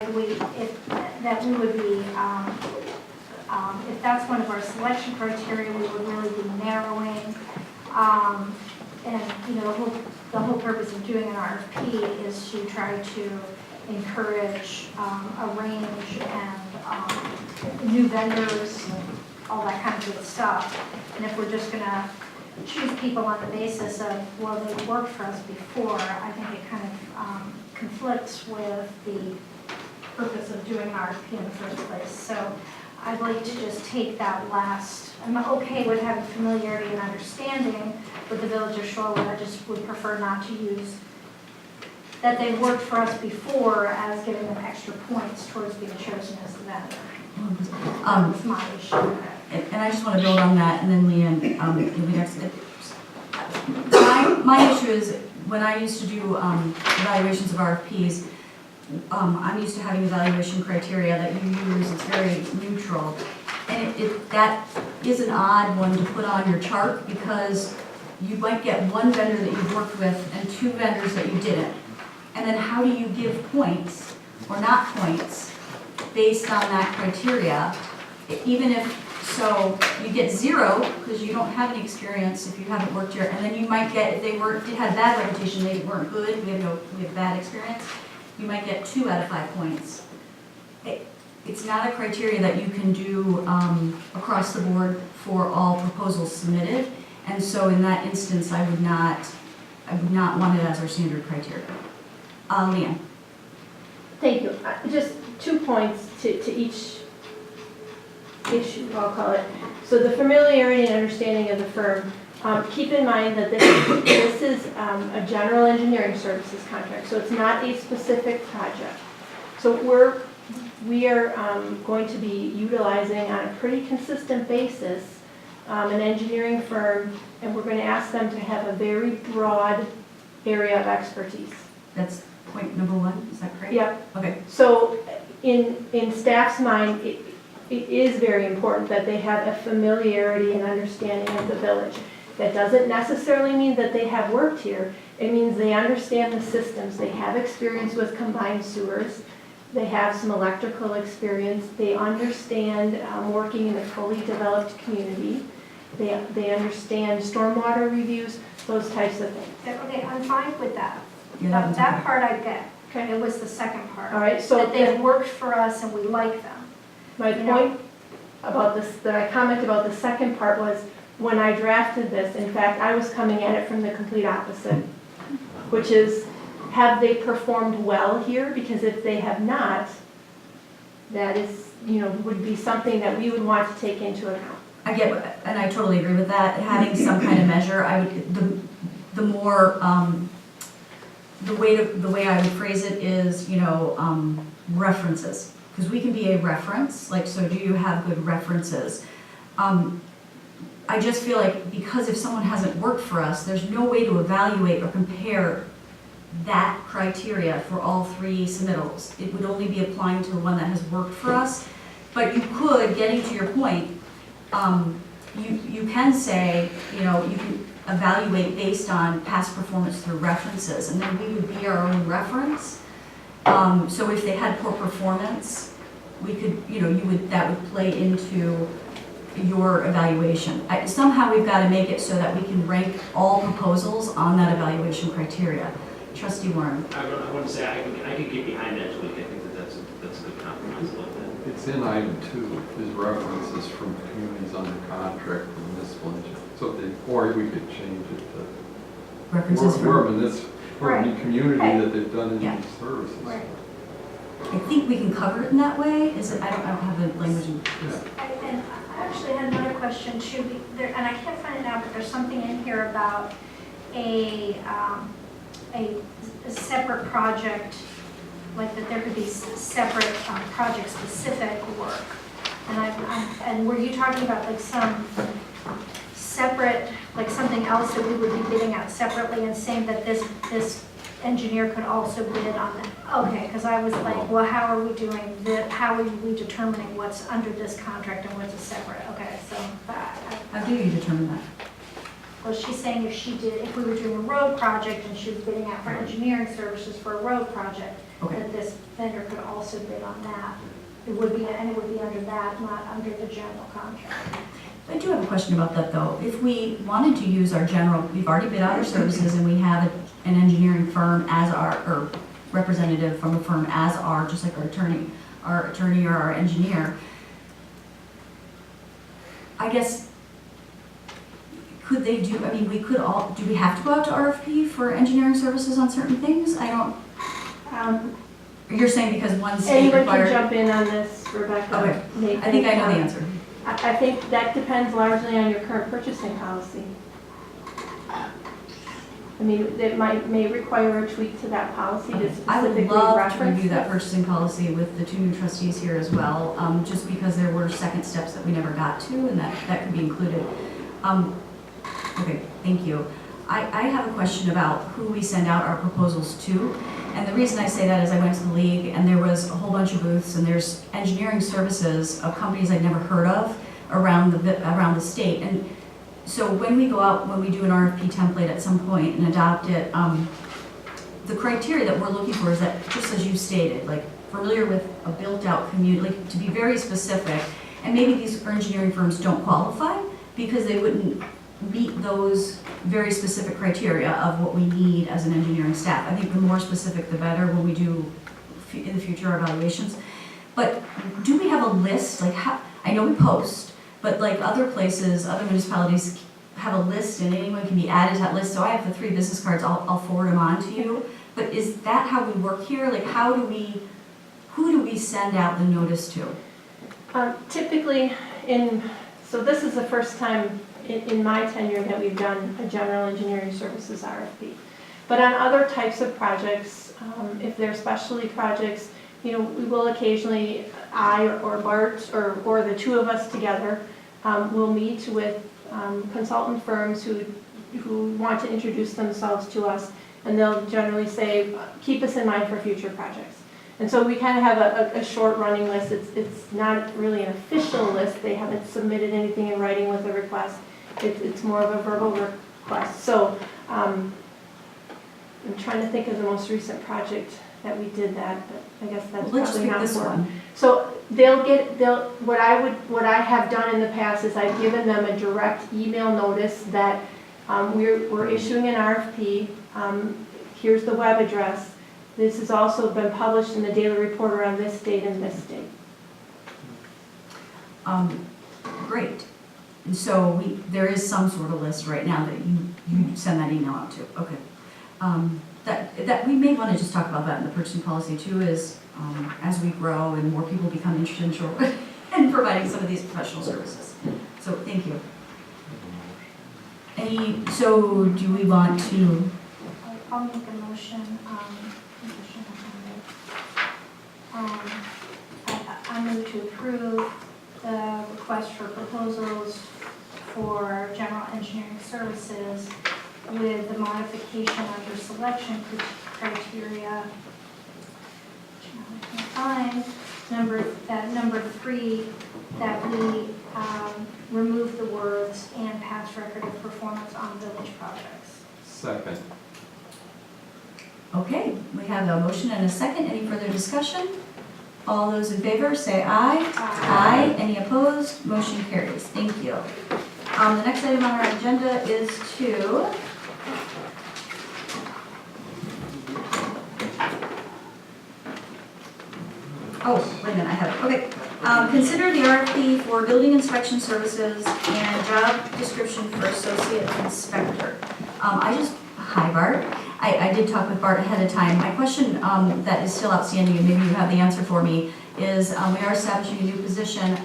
that we would be, if that's one of our selection criteria, we would really be narrowing. And you know, the whole purpose of doing an RFP is to try to encourage a range and new vendors, all that kind of good stuff. And if we're just gonna choose people on the basis of, well, they worked for us before, I think it kind of conflicts with the purpose of doing an RFP in the first place. So I'd like to just take that last, I'm okay with having familiarity and understanding with the Village of Shorewood. I just would prefer not to use that they worked for us before as giving them extra points towards being chosen as the vendor. That was my issue with it. And I just want to build on that, and then Leanne, give me next. My issue is when I used to do evaluations of RFPs, I'm used to having evaluation criteria that you use. It's very neutral, and that is an odd one to put on your chart because you might get one vendor that you've worked with and two vendors that you didn't. And then how do you give points or not points based on that criteria? Even if, so you get 0 because you don't have any experience if you haven't worked here, and then you might get, if they had bad reputation, they weren't good, we have bad experience, you might get 2 out of 5 points. It's not a criteria that you can do across the board for all proposals submitted, and so in that instance, I would not want it as our standard criteria. Leanne. Thank you. Just 2 points to each issue, I'll call it. So the familiarity and understanding of the firm. Keep in mind that this is a general engineering services contract, so it's not a specific project. So we are going to be utilizing on a pretty consistent basis an engineering firm, and we're going to ask them to have a very broad area of expertise. That's point number 1, is that correct? Yep. Okay. So in staff's mind, it is very important that they have a familiarity and understanding of the village. That doesn't necessarily mean that they have worked here. It means they understand the systems. They have experience with combined sewers. They have some electrical experience. They understand working in a fully developed community. They understand stormwater reviews, those types of things. Okay, I'm fine with that. Yeah, That part I get. Okay. It was the second part. All right, so that they've worked for us and we like them. my point about this, that I comment about the second part was, when I drafted this, in fact, I was coming at it from the complete opposite, which is, have they performed well here? Because if they have not, that is, would be something that we would want to take into account. I get, and I totally agree with that. Having some kind of measure, I would, the more, the way I would phrase it is, references. Because we can be a reference, like, so do you have good references? I just feel like because if someone hasn't worked for us, there's no way to evaluate or compare that criteria for all 3 submittals. It would only be applying to the one that has worked for us. But you could, getting to your point, you can say, you can evaluate based on past performance through references, and then we would be our own reference. So if they had poor performance, we could, that would play into your evaluation. Somehow we've got to make it so that we can rank all proposals on that evaluation criteria. Trustee Warren. I want to say I could get behind that, Julie. I think that's a good compromise. I love that. It's in item 2, is references from communities under contract for municipal engineering. So or we could change it to References Right. a community that they've done in these services. Right. I think we can cover it in that way. Is it? I don't have the language in this. And I actually had another question too, and I can't find it now, but there's something in here about a separate project, like that there could be separate project-specific work. And were you talking about like some separate, like something else that we would be bidding out separately and saying that this engineer could also bid on that? Okay, because I was like, well, how are we doing this? How are we determining what's under this contract and what's a separate? Okay, so How do you determine that? Well, she's saying if we were doing a road project and she was bidding out for engineering services for a road project, Okay. that this vendor could also bid on that. It would be under that, not under the general contract. I do have a question about that though. If we wanted to use our general, we've already bid out our services and we have an engineering firm as or representative from a firm as just like our attorney or our engineer. I guess, could they do, I mean, do we have to go out to RFP for engineering services on certain things? You're saying because one state Anyone required? can jump in on this, Rebecca. Okay. Nathan. I think I know the answer. I think that depends largely on your current purchasing policy. I mean, it may require a tweak to that policy to I would specifically love to reference review that this. purchasing policy with the two new trustees here as well, just because there were second steps that we never got to, and that could be included. Okay, thank you. I have a question about who we send out our proposals to, and the reason I say that is I went to the league, and there was a whole bunch of booths, and there's engineering services of companies I'd never heard of around the state, and so when we go out, when we do an RFP template at some point and adopt it, the criteria that we're looking for is that, just as you stated, like familiar with a built-out community, like to be very specific, and maybe these engineering firms don't qualify because they wouldn't meet those very specific criteria of what we need as an engineering staff. I think the more specific the better when we do in the future evaluations. But do we have a list, like how, I know we post, but like other places, other municipalities have a list and anyone can be added to that list. So I have the 3 business cards, I'll forward them on to you. But is that how we work here? Like who do we send out the notice to? Typically, so this is the first time in my tenure that we've done a general engineering services RFP. But on other types of projects, if they're specialty projects, we will occasionally, I or Bart or the two of us together, will meet with consultant firms who want to introduce themselves to us, and they'll generally say, keep us in mind for future projects. And so we kind of have a short running list. It's not really an official list. They haven't submitted anything in writing with a request. It's more of a verbal request. So I'm trying to think of the most recent project that we did that, but I guess that's Let's just probably pick not this important. one. So what I have done in the past is I've given them a direct email notice that we're issuing an RFP. Here's the web address. This has also been published in the Daily Reporter on this date and this date. Great. And so there is some sort of list right now that you send that email out to. Okay. That we may want to just talk about that in the purchasing policy too, is as we grow and more people become interested in Shorewood and providing some of these professional services. So thank you. So do we want to? I'll make a motion. I move to approve the request for proposals for general engineering services with the modification under selection criteria. Which now I can't find. Number 3, that we remove the words "and past record of performance on village projects." Second. Okay, we have a motion and a second. Any further discussion? All those in favor say aye. Aye. Any opposed? Motion carries. Thank you. The next item on our agenda is to wait a minute, I have it. Okay. Consider the RFP for building inspection services and job description for associate inspector. Hi Bart. I did talk with Bart ahead of time. My question that is still outstanding, and maybe you have the answer for me, is we are establishing a new position.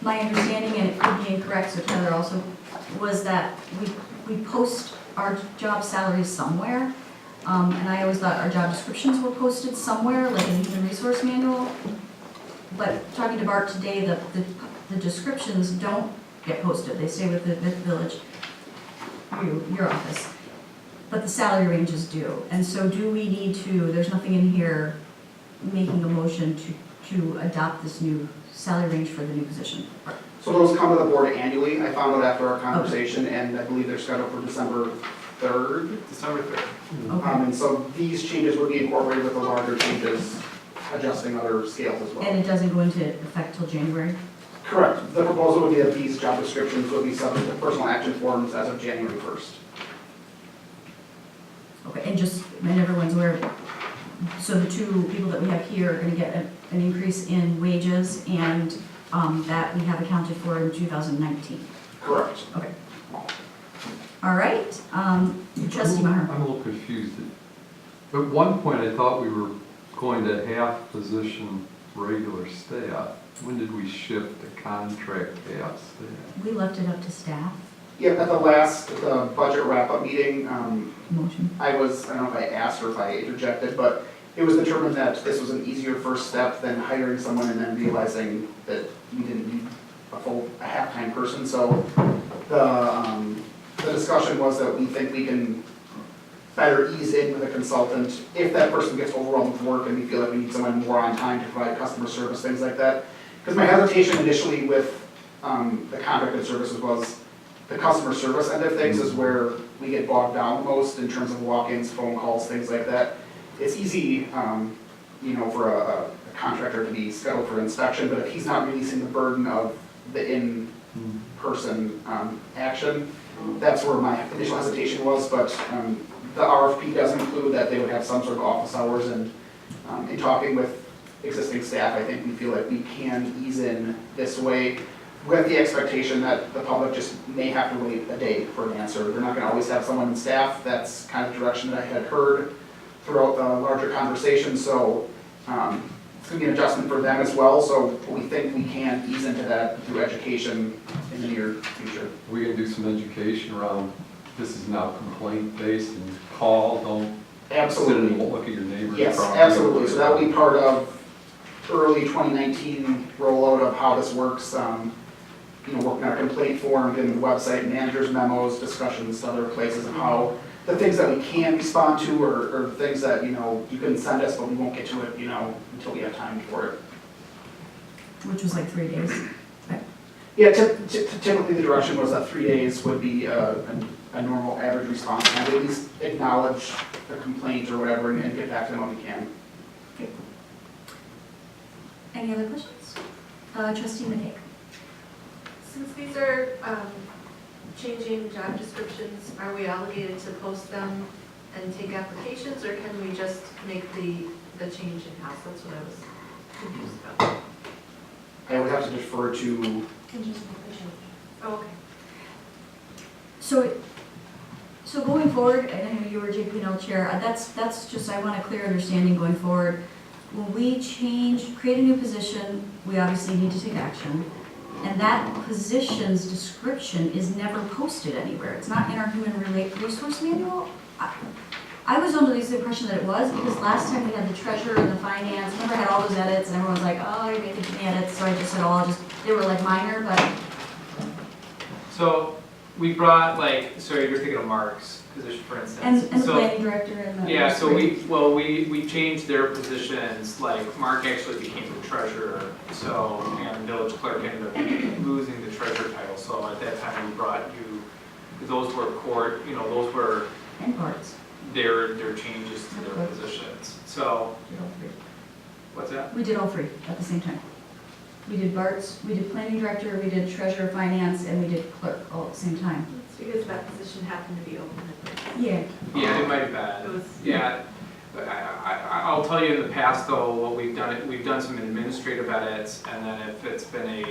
My understanding, and it could be incorrect, so Tyler also, was that we post our job salaries somewhere. And I always thought our job descriptions were posted somewhere, like in the human resource manual. But talking to Bart today, the descriptions don't get posted. They stay with the village, your office. But the salary ranges do. And so do we need to, there's nothing in here making a motion to to adopt this new salary range for the new position? So those come to the board annually. I found out after our conversation, and I believe they're scheduled for December 3rd. December 3rd. Okay. And so these changes would be incorporated with the larger changes, adjusting other scales as And well. it doesn't go into effect till January? Correct. The proposal would be that these job descriptions would be subject to personal action forms as of January 1st. Okay, and everyone's aware, so the two people that we have here are gonna get an increase in wages, and that we have accounted for in 2019. Correct. Okay. All right, trustee Maher. I'm a little confused. At one point, I thought we were going to half position regular staff. When did we shift to contract half staff? We left it up to staff. Yeah, at the last budget wrap-up meeting, Motion. I don't know if I asked or if I interjected, but it was determined that this was an easier first step than hiring someone and then realizing that we didn't need a half-time person. So the discussion was that we think we can better ease in with a consultant if that person gets overwhelmed with work and we feel like we need someone more on time to provide customer service, things like that. Because my hesitation initially with the contracted services was the customer service end of things is where we get bogged down the most in terms of walk-ins, phone calls, things like that. It's easy, for a contractor to be scheduled for inspection, but if he's not releasing the burden of the in-person action, that's where my initial hesitation was, but the RFP does include that they would have some sort of office hours, and in talking with existing staff, I think we feel like we can ease in this way with the expectation that the public just may have to wait a day for an answer. They're not gonna always have someone in staff. That's kind of the direction that I had heard throughout the larger conversation, so it's gonna be an adjustment for them as well, so we think we can ease into that through education in the near future. We can do some education around, this is now complaint-based, and you call, don't sit Absolutely. and look at your neighbor's Yes, property. absolutely, so that will be part of early 2019 rollout of how this works, working on a complaint form, getting the website, managers memos, discussions to other places of how the things that we can respond to or things that, you can send us, but we won't get to it, until we have time for it. Which was like 3 days. Yeah, typically the direction was that 3 days would be a normal average response time, to at least acknowledge the complaint or whatever and get back to them when we can. Any other questions? Trustee McKay. Since these are changing job descriptions, are we obligated to post them and take applications, or can we just make the change in-house? That's what I was confused about. I would have to defer to, Can just make the change. Oh, okay. So going forward, and I know you were JP&L chair, that's just, I want a clear understanding going forward. When we create a new position, we obviously need to take action. And that position's description is never posted anywhere. It's not in our human resource manual. I was under the impression that it was, because last time we had the treasurer and the finance, remember I had all those edits, and everyone was like, oh, you're making too many edits, so I just said, they were like minor, but. So we brought so you're thinking of Mark's position, for instance. And the So- planning director and the. Yeah, so we changed their positions, like Mark actually became the treasurer, so, and village clerk ended up losing the treasurer title, so at that time we brought you, those were those were And parts. their changes to their positions. So, Did all three. what's that? We did all three at the same time. We did Bart's, we did planning director, we did treasurer, finance, and we did clerk all at the same time. It's because that position happened to be open at the time. Yeah. Yeah, it might have It been. was, Yeah, but I'll tell you in the past though, what we've done some administrative edits, and then if it's been a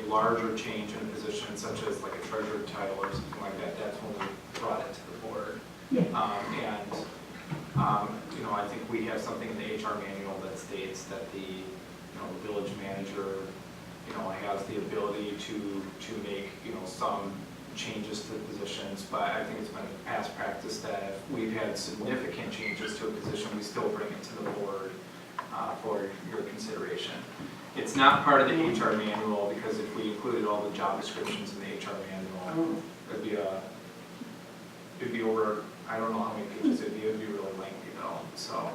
larger change in a position, such as like a treasurer title or something like that, that's when we brought it to the board. Yeah. I think we have something in the HR manual that states that the village manager, has the ability to make, some changes to the positions, but I think it's been past practice that if we've had significant changes to a position, we still bring it to the board for your consideration. It's not part of the HR manual, because if we included all the job descriptions in the HR manual, it'd be over, I don't know how many pages it'd be really lengthy though, so.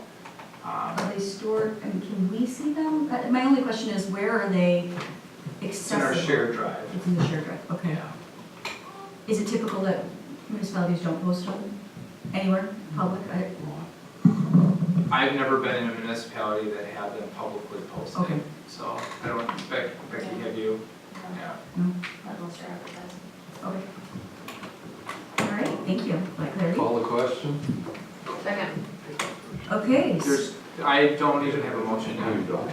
Are they stored, can we see them? My only question is, where are they It's in our accessible? shared drive. It's in the shared drive, okay. Yeah. Is it typical that municipalities don't post them anywhere public? I've never been in a municipality that had them publicly posted. Okay. So I don't, Becky, have you? Yeah. Okay. All right, thank you, like clarity. Call the question? Second. Okay, There's, I don't even have a motion No, you yet. don't.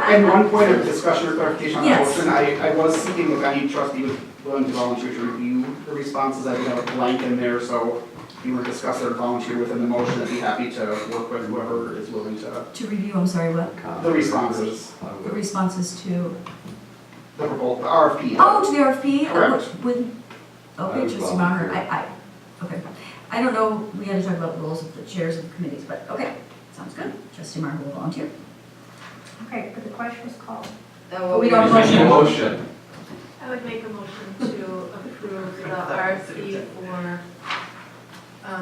And one point of discussion or clarification on the Yes. motion, I was seeking if any trustee was willing to volunteer to review the responses. I did have a blank in there, so if you were to discuss or volunteer within the motion, I'd be happy to work with whoever is willing to, to review, I'm sorry, what? the responses, The responses to, the proposal, the RFP. oh, to the RFP? Correct. With, I okay, would trustee Maher, volunteer. okay. I don't know, we had to talk about the roles of the chairs of the committees, but okay, sounds good. Trustee Maher will volunteer. Okay, but the question was called. But we don't have a Motion. motion. Motion. I would make a motion to approve the RFP for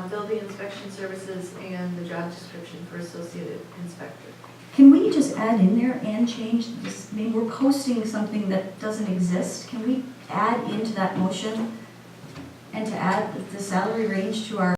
building inspection services and the job description for associate inspector. Can we just add in there and change this, I mean, we're posting something that doesn't exist. Can we add into that motion and to add the salary range to our